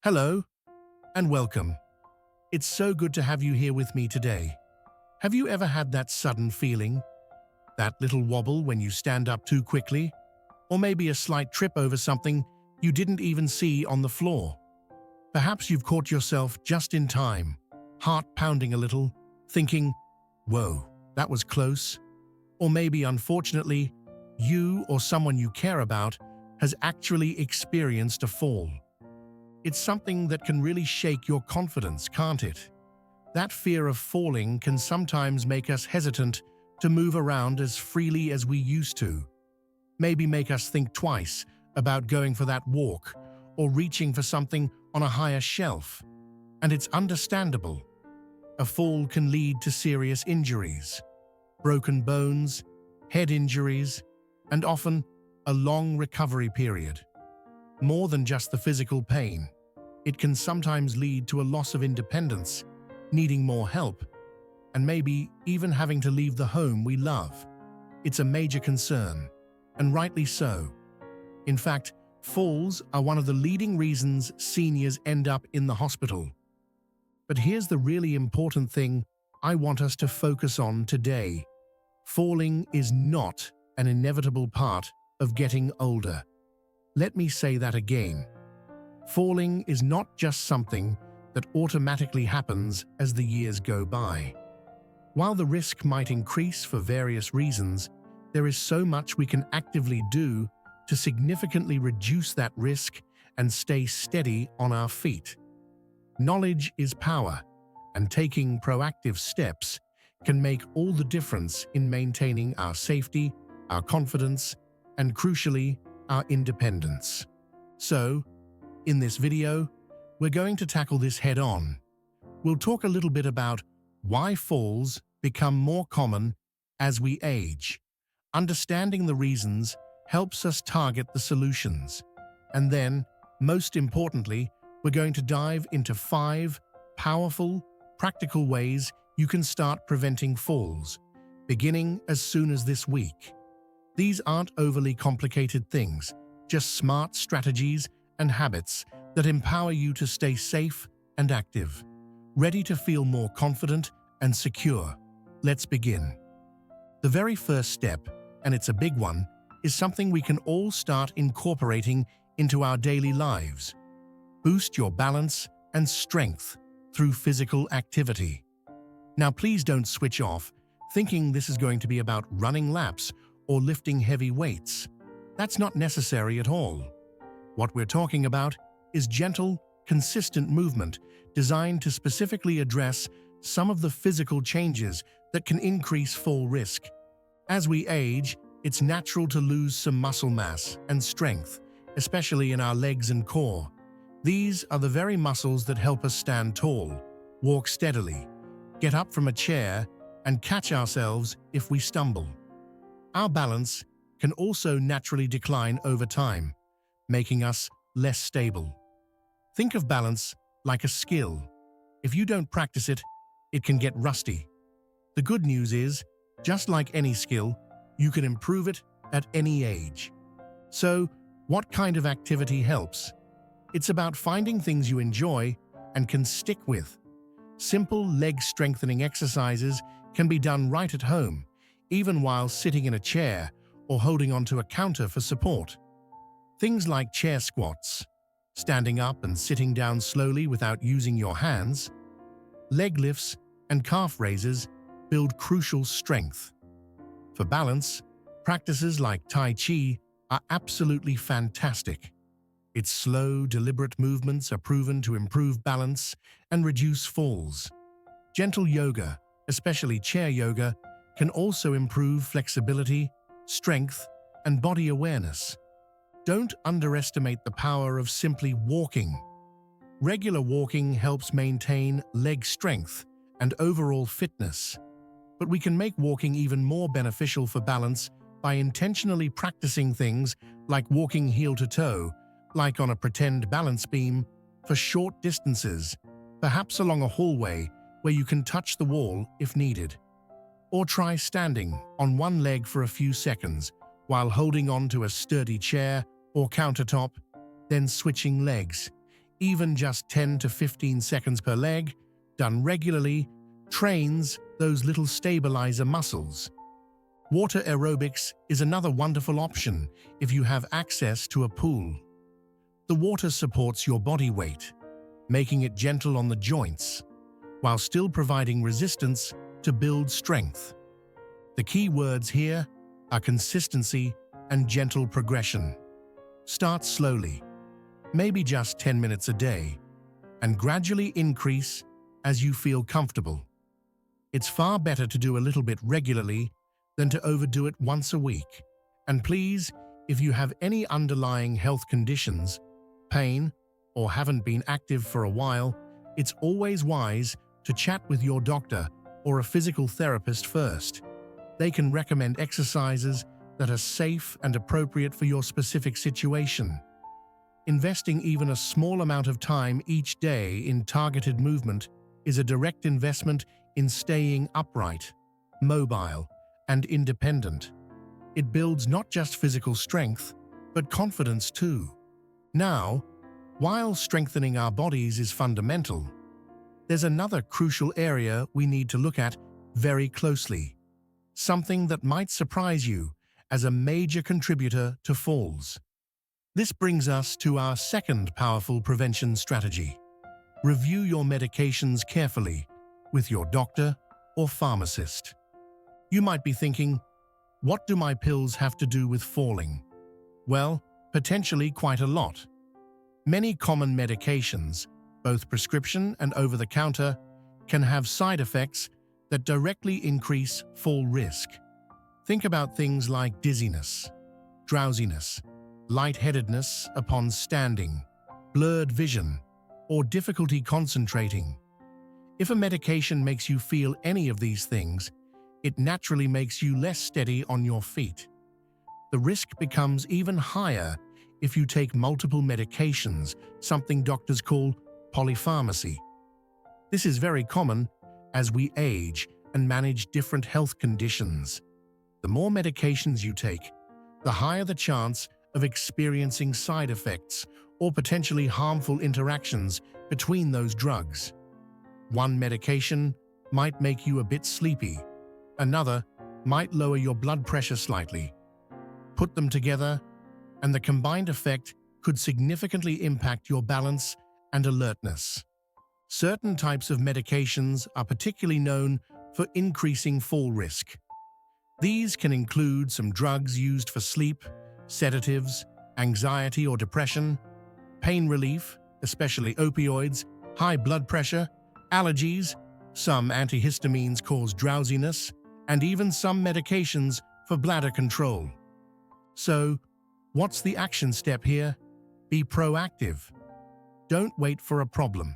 Hello and welcome. It's so good to have you here with me today. Have you ever had that sudden feeling? That little wobble when you stand up too quickly? Or maybe a slight trip over something you didn't even see on the floor? Perhaps you've caught yourself just in time, heart pounding a little, thinking, whoa, that was close. Or maybe, unfortunately, you or someone you care about has actually experienced a fall. It's something that can really shake your confidence, can't it? That fear of falling can sometimes make us hesitant to move around as freely as we used to. Maybe make us think twice about going for that walk or reaching for something on a higher shelf. And it's understandable. A fall can lead to serious injuries, broken bones, head injuries, and often a long recovery period. More than just the physical pain, it can sometimes lead to a loss of independence, needing more help, and maybe even having to leave the home we love. It's a major concern, and rightly so. In fact, falls are one of the leading reasons seniors end up in the hospital. But here's the really important thing I want us to focus on today. Falling is not an inevitable part of getting older. Let me say that again. Falling is not just something that automatically happens as the years go by. While the risk might increase for various reasons, there is so much we can actively do to significantly reduce that risk and stay steady on our feet. Knowledge is power, and taking proactive steps can make all the difference in maintaining our safety, our confidence, and crucially, our independence. So, in this video, we're going to tackle this head-on. We'll talk a little bit about why falls become more common as we age. Understanding the reasons helps us target the solutions. And then, most importantly, we're going to dive into 5 powerful, practical ways you can start preventing falls, beginning as soon as this week. These aren't overly complicated things, just smart strategies and habits that empower you to stay safe and active, ready to feel more confident and secure. Let's begin. The very first step, and it's a big one, is something we can all start incorporating into our daily lives. Boost your balance and strength through physical activity. Now, please don't switch off thinking this is going to be about running laps or lifting heavy weights. That's not necessary at all. What we're talking about is gentle, consistent movement designed to specifically address some of the physical changes that can increase fall risk. As we age, it's natural to lose some muscle mass and strength, especially in our legs and core. These are the very muscles that help us stand tall, walk steadily, get up from a chair, and catch ourselves if we stumble. Our balance can also naturally decline over time, making us less stable. Think of balance like a skill. If you don't practice it, it can get rusty. The good news is, just like any skill, you can improve it at any age. So, what kind of activity helps? It's about finding things you enjoy and can stick with. Simple leg-strengthening exercises can be done right at home, even while sitting in a chair or holding onto a counter for support. Things like chair squats, standing up and sitting down slowly without using your hands, leg lifts and calf raises build crucial strength. For balance, practices like Tai Chi are absolutely fantastic. Its slow, deliberate movements are proven to improve balance and reduce falls. Gentle yoga, especially chair yoga, can also improve flexibility, strength, and body awareness. Don't underestimate the power of simply walking. Regular walking helps maintain leg strength and overall fitness. But we can make walking even more beneficial for balance by intentionally practicing things like walking heel to toe, like on a pretend balance beam, for short distances, perhaps along a hallway where you can touch the wall if needed. Or try standing on one leg for a few seconds while holding on to a sturdy chair or countertop, then switching legs. Even just 10 to 15 seconds per leg, done regularly, trains those little stabilizer muscles. Water aerobics is another wonderful option if you have access to a pool. The water supports your body weight, making it gentle on the joints, while still providing resistance to build strength. The key words here are consistency and gentle progression. Start slowly, maybe just 10 minutes a day, and gradually increase as you feel comfortable. It's far better to do a little bit regularly than to overdo it once a week. And please, if you have any underlying health conditions, pain, or haven't been active for a while, it's always wise to chat with your doctor or a physical therapist first. They can recommend exercises that are safe and appropriate for your specific situation. Investing even a small amount of time each day in targeted movement is a direct investment in staying upright, mobile, and independent. It builds not just physical strength, but confidence too. Now, while strengthening our bodies is fundamental, there's another crucial area we need to look at very closely. Something that might surprise you as a major contributor to falls. This brings us to our second powerful prevention strategy. Review your medications carefully with your doctor or pharmacist. You might be thinking, what do my pills have to do with falling? Well, potentially quite a lot. Many common medications, both prescription and over-the-counter, can have side effects that directly increase fall risk. Think about things like dizziness, drowsiness, lightheadedness upon standing, blurred vision, or difficulty concentrating. If a medication makes you feel any of these things, it naturally makes you less steady on your feet. The risk becomes even higher if you take multiple medications, something doctors call polypharmacy. This is very common as we age and manage different health conditions. The more medications you take, the higher the chance of experiencing side effects or potentially harmful interactions between those drugs. One medication might make you a bit sleepy. Another might lower your blood pressure slightly. Put them together, and the combined effect could significantly impact your balance and alertness. Certain types of medications are particularly known for increasing fall risk. These can include some drugs used for sleep, sedatives, anxiety or depression, pain relief, especially opioids, high blood pressure, allergies, some antihistamines cause drowsiness, and even some medications for bladder control. So, what's the action step here? Be proactive. Don't wait for a problem.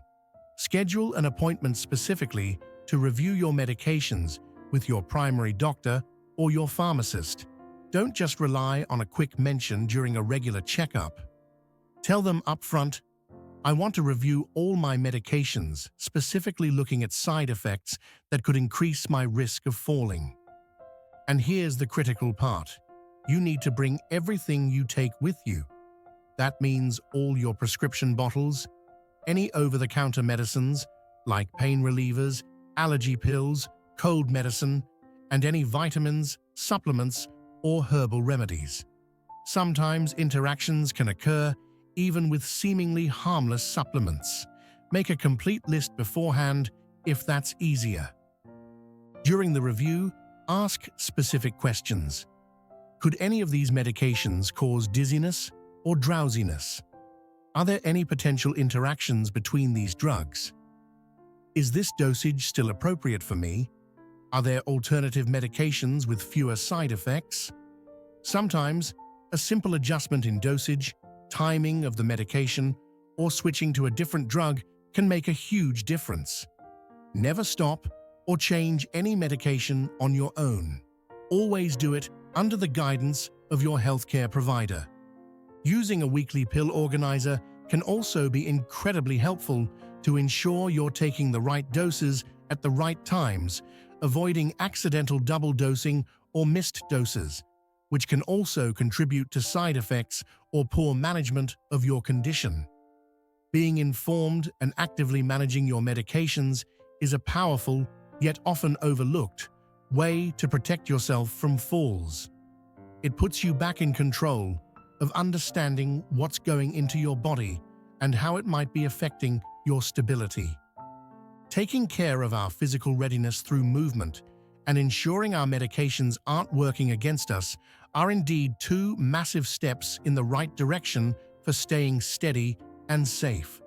Schedule an appointment specifically to review your medications with your primary doctor or your pharmacist. Don't just rely on a quick mention during a regular checkup. Tell them upfront, I want to review all my medications, specifically looking at side effects that could increase my risk of falling. And here's the critical part. You need to bring everything you take with you. That means all your prescription bottles, any over-the-counter medicines like pain relievers, allergy pills, cold medicine, and any vitamins, supplements, or herbal remedies. Sometimes interactions can occur even with seemingly harmless supplements. Make a complete list beforehand if that's easier. During the review, ask specific questions. Could any of these medications cause dizziness or drowsiness? Are there any potential interactions between these drugs? Is this dosage still appropriate for me? Are there alternative medications with fewer side effects? Sometimes, a simple adjustment in dosage, timing of the medication, or switching to a different drug can make a huge difference. Never stop or change any medication on your own. Always do it under the guidance of your healthcare provider. Using a weekly pill organizer can also be incredibly helpful to ensure you're taking the right doses at the right times, avoiding accidental double dosing or missed doses, which can also contribute to side effects or poor management of your condition. Being informed and actively managing your medications is a powerful, yet often overlooked, way to protect yourself from falls. It puts you back in control of understanding what's going into your body and how it might be affecting your stability. Taking care of our physical readiness through movement and ensuring our medications aren't working against us are indeed two massive steps in the right direction for staying steady and safe.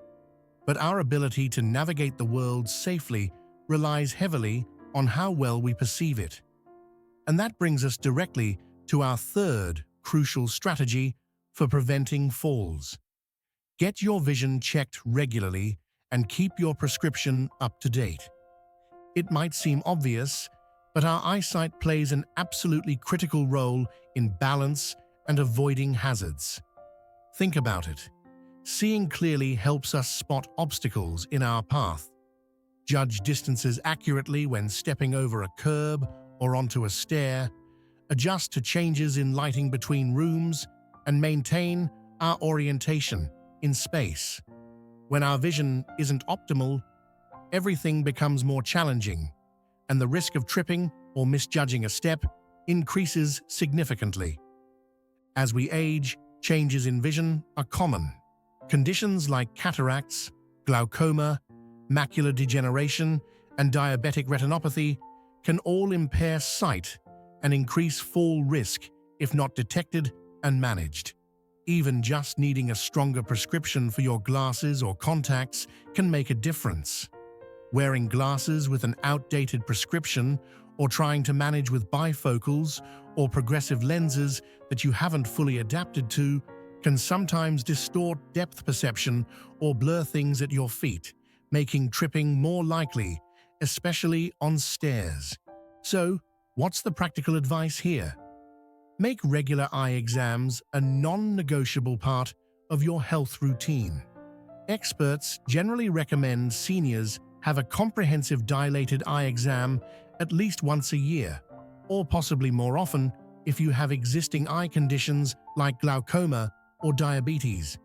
But our ability to navigate the world safely relies heavily on how well we perceive it. And that brings us directly to our third crucial strategy for preventing falls. Get your vision checked regularly and keep your prescription up to date. It might seem obvious, but our eyesight plays an absolutely critical role in balance and avoiding hazards. Think about it. Seeing clearly helps us spot obstacles in our path, judge distances accurately when stepping over a curb or onto a stair, adjust to changes in lighting between rooms, and maintain our orientation in space. When our vision isn't optimal, everything becomes more challenging, and the risk of tripping or misjudging a step increases significantly. As we age, changes in vision are common. Conditions like cataracts, glaucoma, macular degeneration, and diabetic retinopathy can all impair sight and increase fall risk if not detected and managed. Even just needing a stronger prescription for your glasses or contacts can make a difference. Wearing glasses with an outdated prescription or trying to manage with bifocals or progressive lenses that you haven't fully adapted to can sometimes distort depth perception or blur things at your feet, making tripping more likely, especially on stairs. So, what's the practical advice here? Make regular eye exams a non-negotiable part of your health routine. Experts generally recommend seniors have a comprehensive dilated eye exam at least once a year, or possibly more often if you have existing eye conditions like glaucoma or diabetes.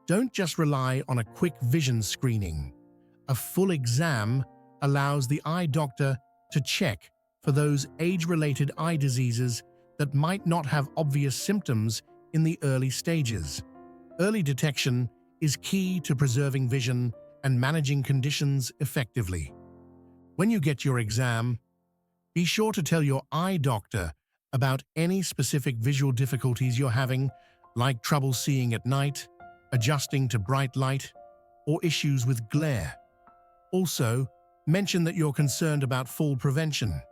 Don't just rely on a quick vision screening. A full exam allows the eye doctor to check for those age-related eye diseases that might not have obvious symptoms in the early stages. Early detection is key to preserving vision and managing conditions effectively. When you get your exam, be sure to tell your eye doctor about any specific visual difficulties you're having, like trouble seeing at night, adjusting to bright light, or issues with glare. Also, mention that you're concerned about fall prevention.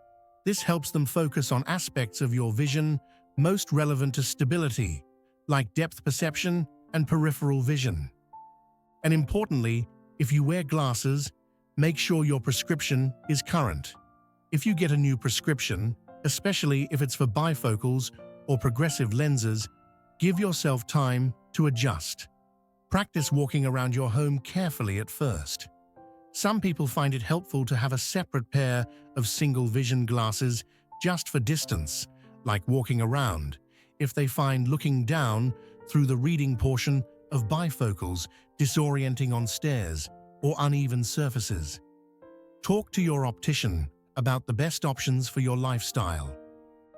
This helps them focus on aspects of your vision most relevant to stability, like depth perception and peripheral vision. And importantly, if you wear glasses, make sure your prescription is current. If you get a new prescription, especially if it's for bifocals or progressive lenses, give yourself time to adjust. Practice walking around your home carefully at first. Some people find it helpful to have a separate pair of single vision glasses just for distance, like walking around, if they find looking down through the reading portion of bifocals disorienting on stairs or uneven surfaces. Talk to your optician about the best options for your lifestyle.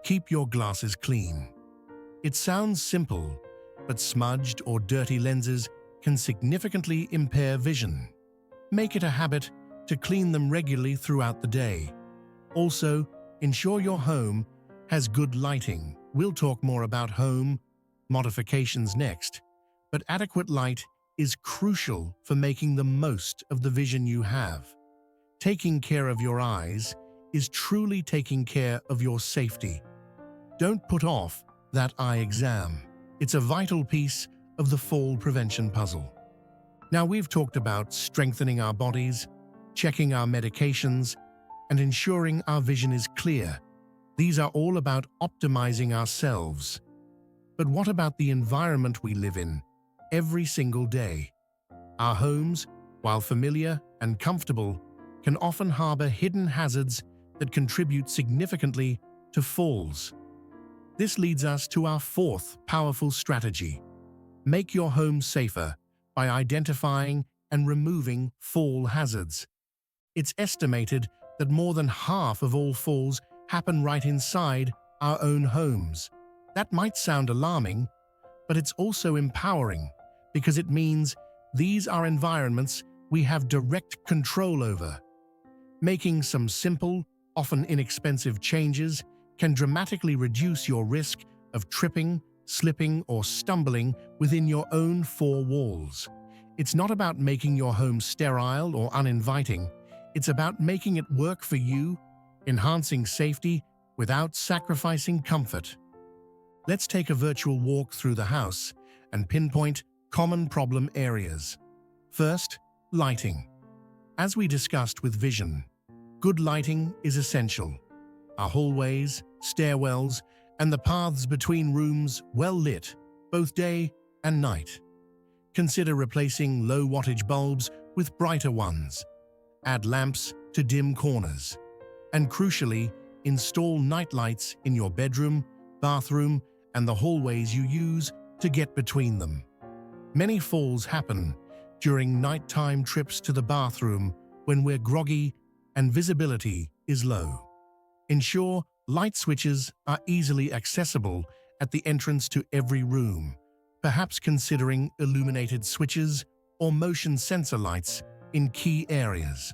Keep your glasses clean. It sounds simple, but smudged or dirty lenses can significantly impair vision. Make it a habit to clean them regularly throughout the day. Also, ensure your home has good lighting. We'll talk more about home modifications next, but adequate light is crucial for making the most of the vision you have. Taking care of your eyes is truly taking care of your safety. Don't put off that eye exam. It's a vital piece of the fall prevention puzzle. Now we've talked about strengthening our bodies, checking our medications, and ensuring our vision is clear. These are all about optimizing ourselves. But what about the environment we live in every single day? Our homes, while familiar and comfortable, can often harbor hidden hazards that contribute significantly to falls. This leads us to our fourth powerful strategy. Make your home safer by identifying and removing fall hazards. It's estimated that more than half of all falls happen right inside our own homes. That might sound alarming, but it's also empowering because it means these are environments we have direct control over. Making some simple, often inexpensive changes can dramatically reduce your risk of tripping, slipping, or stumbling within your own four walls. It's not about making your home sterile or uninviting. It's about making it work for you, enhancing safety without sacrificing comfort. Let's take a virtual walk through the house and pinpoint common problem areas. First, lighting. As we discussed with vision, good lighting is essential. Our hallways, stairwells, and the paths between rooms well lit, both day and night. Consider replacing low wattage bulbs with brighter ones. Add lamps to dim corners. And crucially, install night lights in your bedroom, bathroom, and the hallways you use to get between them. Many falls happen during nighttime trips to the bathroom when we're groggy and visibility is low. Ensure light switches are easily accessible at the entrance to every room, perhaps considering illuminated switches or motion sensor lights in key areas.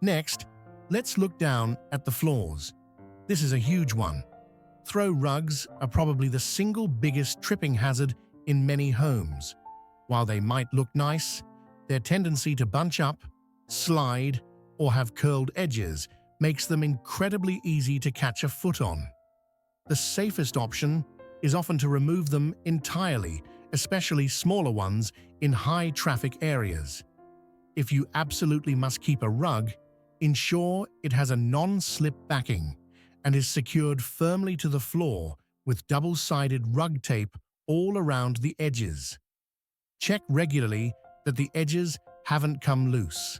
Next, let's look down at the floors. This is a huge one. Throw rugs are probably the single biggest tripping hazard in many homes. While they might look nice, their tendency to bunch up, slide, or have curled edges makes them incredibly easy to catch a foot on. The safest option is often to remove them entirely, especially smaller ones in high-traffic areas. If you absolutely must keep a rug, ensure it has a non-slip backing and is secured firmly to the floor with double-sided rug tape all around the edges. Check regularly that the edges haven't come loose.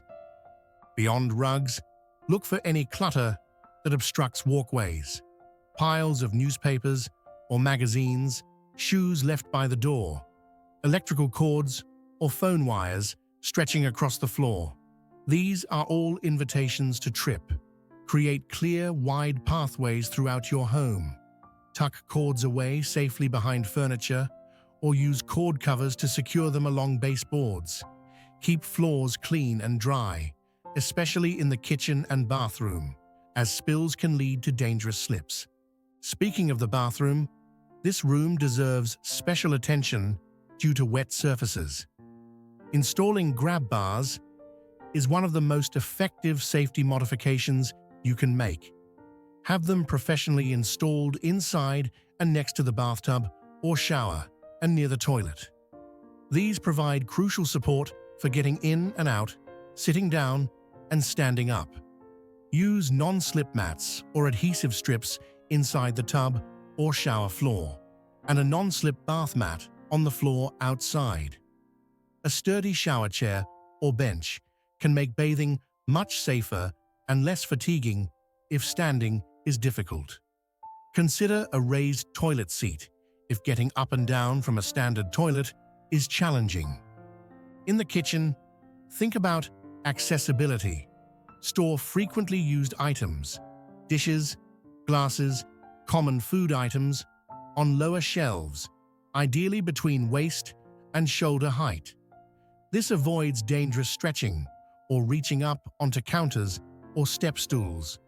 Beyond rugs, look for any clutter that obstructs walkways. Piles of newspapers or magazines, shoes left by the door, electrical cords or phone wires stretching across the floor. These are all invitations to trip. Create clear, wide pathways throughout your home. Tuck cords away safely behind furniture or use cord covers to secure them along baseboards. Keep floors clean and dry, especially in the kitchen and bathroom, as spills can lead to dangerous slips. Speaking of the bathroom, this room deserves special attention due to wet surfaces. Installing grab bars is one of the most effective safety modifications you can make. Have them professionally installed inside and next to the bathtub or shower and near the toilet. These provide crucial support for getting in and out, sitting down, and standing up. Use non-slip mats or adhesive strips inside the tub or shower floor, and a non-slip bath mat on the floor outside. A sturdy shower chair or bench can make bathing much safer and less fatiguing if standing is difficult. Consider a raised toilet seat if getting up and down from a standard toilet is challenging. In the kitchen, think about accessibility. Store frequently used items, dishes, glasses, common food items, on lower shelves, ideally between waist and shoulder height. This avoids dangerous stretching or reaching up onto counters or step stools.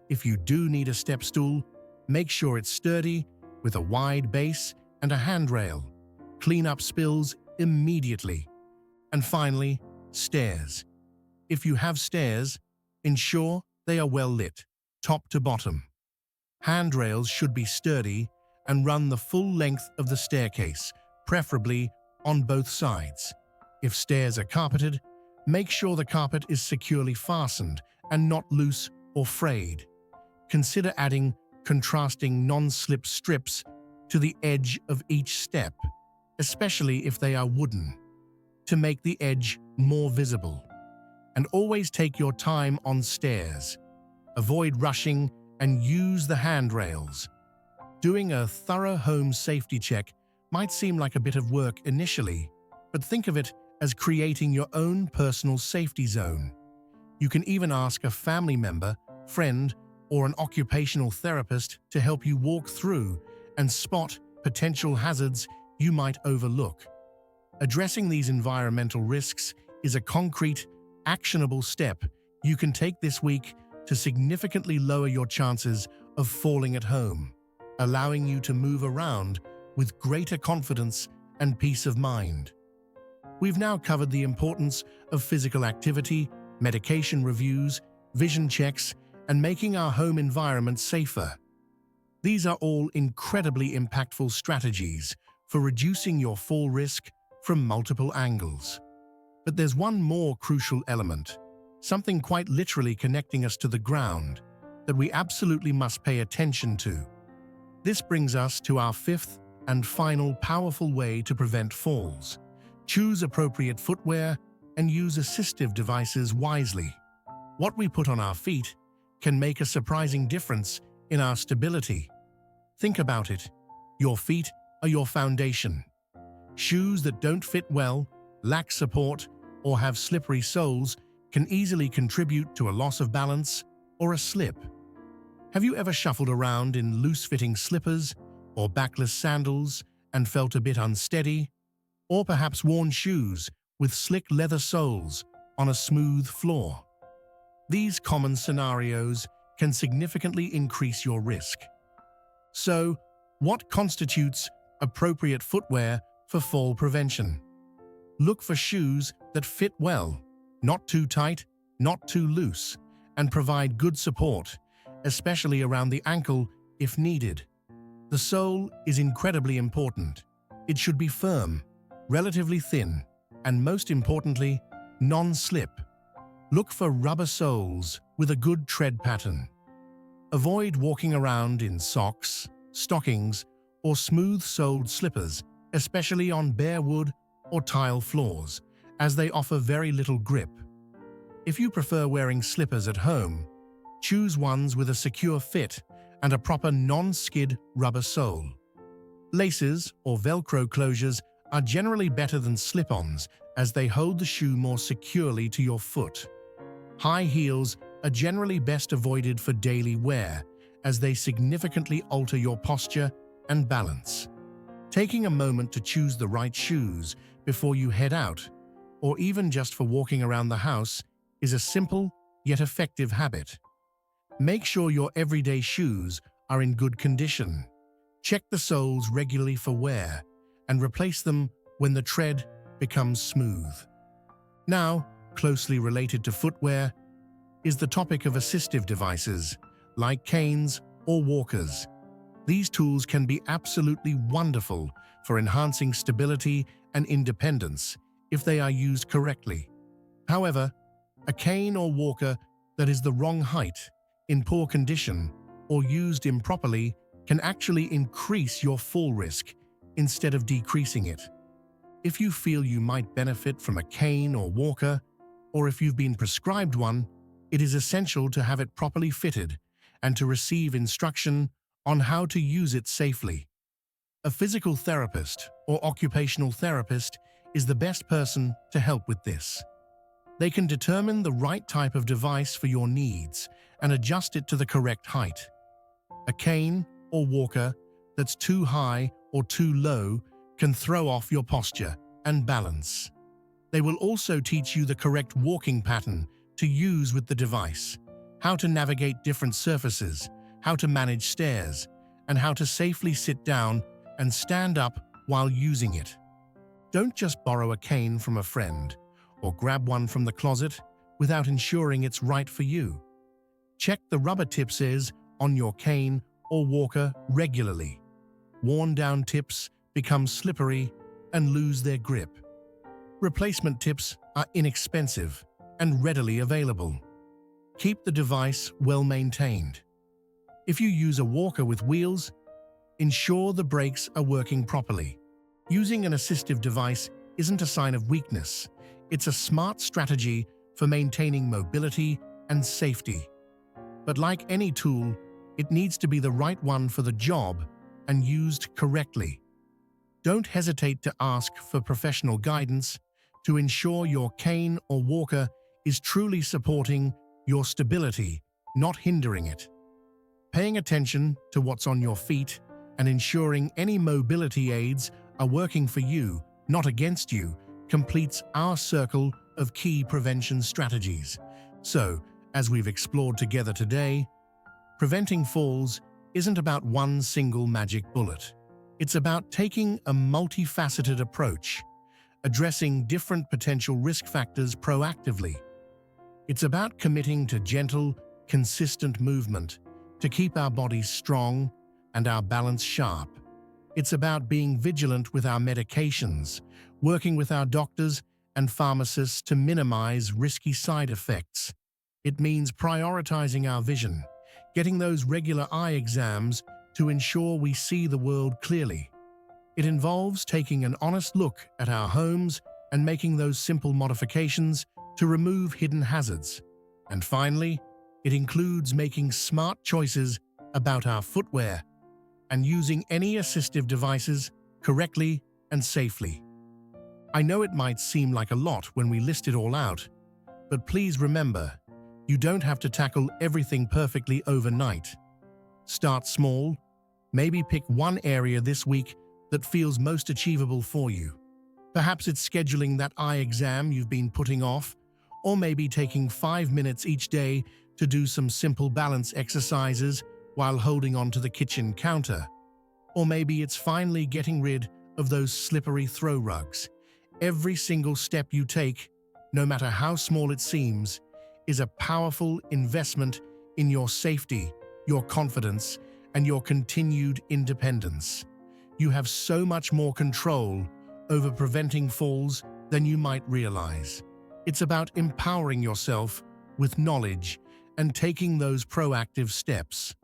If you do need a step stool, make sure it's sturdy with a wide base and a handrail. Clean up spills immediately. And finally, stairs. If you have stairs, ensure they are well lit, top to bottom. Handrails should be sturdy and run the full length of the staircase, preferably on both sides. If stairs are carpeted, make sure the carpet is securely fastened and not loose or frayed. Consider adding contrasting non-slip strips to the edge of each step, especially if they are wooden, to make the edge more visible. And always take your time on stairs. Avoid rushing and use the handrails. Doing a thorough home safety check might seem like a bit of work initially, but think of it as creating your own personal safety zone. You can even ask a family member, friend, or an occupational therapist to help you walk through and spot potential hazards you might overlook. Addressing these environmental risks is a concrete, actionable step you can take this week to significantly lower your chances of falling at home, allowing you to move around with greater confidence and peace of mind. We've now covered the importance of physical activity, medication reviews, vision checks, and making our home environment safer. These are all incredibly impactful strategies for reducing your fall risk from multiple angles. But there's one more crucial element, something quite literally connecting us to the ground, that we absolutely must pay attention to. This brings us to our fifth and final powerful way to prevent falls. Choose appropriate footwear and use assistive devices wisely. What we put on our feet can make a surprising difference in our stability. Think about it. Your feet are your foundation. Shoes that don't fit well, lack support, or have slippery soles can easily contribute to a loss of balance or a slip. Have you ever shuffled around in loose-fitting slippers or backless sandals and felt a bit unsteady? Or perhaps worn shoes with slick leather soles on a smooth floor? These common scenarios can significantly increase your risk. So, what constitutes appropriate footwear for fall prevention? Look for shoes that fit well, not too tight, not too loose, and provide good support, especially around the ankle if needed. The sole is incredibly important. It should be firm, relatively thin, and most importantly, non-slip. Look for rubber soles with a good tread pattern. Avoid walking around in socks, stockings, or smooth-soled slippers, especially on bare wood or tile floors, as they offer very little grip. If you prefer wearing slippers at home, choose ones with a secure fit and a proper non-skid rubber sole. Laces or Velcro closures are generally better than slip-ons as they hold the shoe more securely to your foot. High heels are generally best avoided for daily wear as they significantly alter your posture and balance. Taking a moment to choose the right shoes before you head out, or even just for walking around the house, is a simple yet effective habit. Make sure your everyday shoes are in good condition. Check the soles regularly for wear and replace them when the tread becomes smooth. Now, closely related to footwear is the topic of assistive devices like canes or walkers. These tools can be absolutely wonderful for enhancing stability and independence if they are used correctly. However, a cane or walker that is the wrong height, in poor condition, or used improperly can actually increase your fall risk instead of decreasing it. If you feel you might benefit from a cane or walker, or if you've been prescribed one, it is essential to have it properly fitted and to receive instruction on how to use it safely. A physical therapist or occupational therapist is the best person to help with this. They can determine the right type of device for your needs and adjust it to the correct height. A cane or walker that's too high or too low can throw off your posture and balance. They will also teach you the correct walking pattern to use with the device, how to navigate different surfaces, how to manage stairs, and how to safely sit down and stand up while using it. Don't just borrow a cane from a friend or grab one from the closet without ensuring it's right for you. Check the rubber tips on your cane or walker regularly. Worn-down tips become slippery and lose their grip. Replacement tips are inexpensive and readily available. Keep the device well maintained. If you use a walker with wheels, ensure the brakes are working properly. Using an assistive device isn't a sign of weakness. It's a smart strategy for maintaining mobility and safety. But like any tool, it needs to be the right one for the job and used correctly. Don't hesitate to ask for professional guidance. to ensure your cane or walker is truly supporting your stability, not hindering it. Paying attention to what's on your feet and ensuring any mobility aids are working for you, not against you, completes our circle of key prevention strategies. So, as we've explored together today, preventing falls isn't about one single magic bullet. It's about taking a multifaceted approach, addressing different potential risk factors proactively. It's about committing to gentle, consistent movement to keep our bodies strong and our balance sharp. It's about being vigilant with our medications, working with our doctors and pharmacists to minimize risky side effects. It means prioritizing our vision, getting those regular eye exams to ensure we see the world clearly. It involves taking an honest look at our homes and making those simple modifications to remove hidden hazards. And finally, it includes making smart choices about our footwear and using any assistive devices correctly and safely. I know it might seem like a lot when we list it all out, but please remember, you don't have to tackle everything perfectly overnight. Start small, maybe pick one area this week that feels most achievable for you. Perhaps it's scheduling that eye exam you've been putting off, or maybe taking 5 minutes each day to do some simple balance exercises while holding onto the kitchen counter. Or maybe it's finally getting rid of those slippery throw rugs. Every single step you take, no matter how small it seems, is a powerful investment in your safety, your confidence, and your continued independence. You have so much more control over preventing falls than you might realize. It's about empowering yourself with knowledge and taking those proactive steps.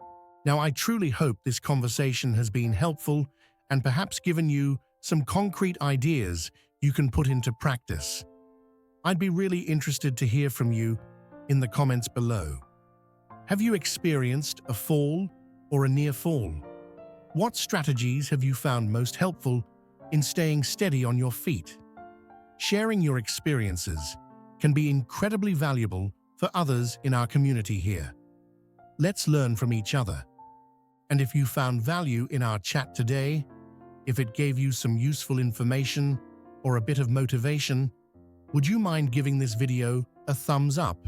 Now, I truly hope this conversation has been helpful and perhaps given you some concrete ideas you can put into practice. I'd be really interested to hear from you in the comments below. Have you experienced a fall or a near fall? What strategies have you found most helpful in staying steady on your feet? Sharing your experiences can be incredibly valuable for others in our community here. Let's learn from each other. And if you found value in our chat today, if it gave you some useful information or a bit of motivation, would you mind giving this video a thumbs up?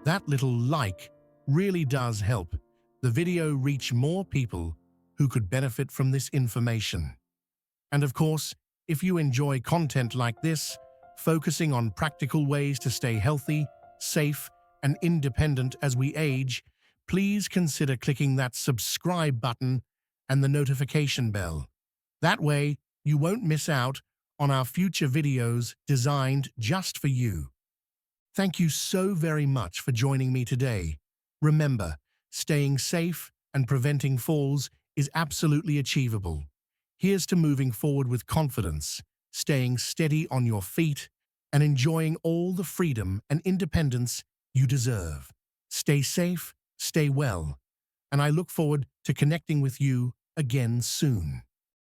That little like really does help the video reach more people who could benefit from this information. And of course, if you enjoy content like this, focusing on practical ways to stay healthy, safe, and independent as we age, please consider clicking that subscribe button and the notification bell. That way, you won't miss out on our future videos designed just for you. Thank you so very much for joining me today. Remember, staying safe and preventing falls is absolutely achievable. Here's to moving forward with confidence, staying steady on your feet, and enjoying all the freedom and independence you deserve. Stay safe, stay well, and I look forward to connecting with you again soon.